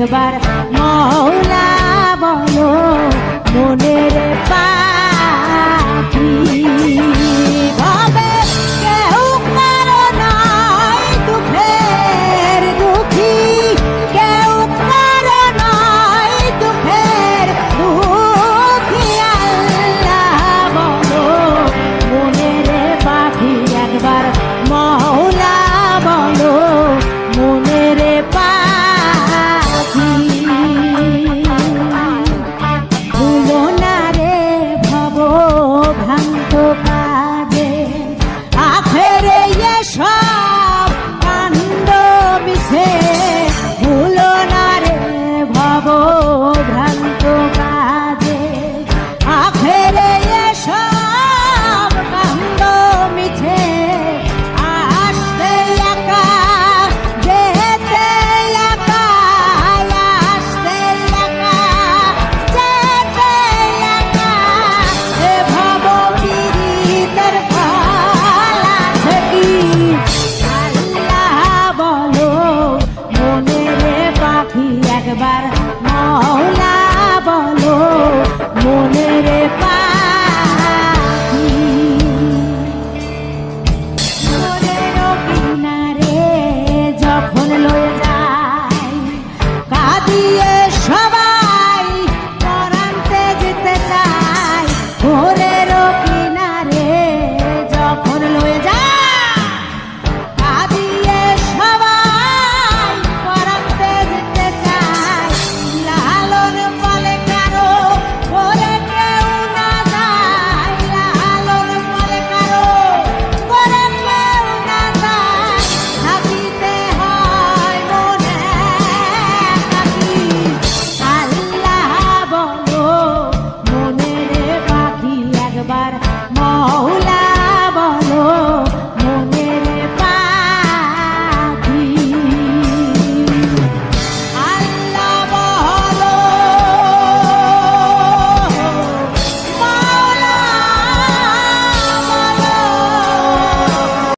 একবার মওলা বলো মনের পাখি ভাবে কেউ কারো নয় দুঃখের দুঃখী কেউ কারো নয় দুঃখের দুঃখী আল্লাহ বলো মনের পাখি একবার মওলা বলো মনের পাখি ভুলো না রে ভব ভ্রান্ত কাজে আখেরে এসো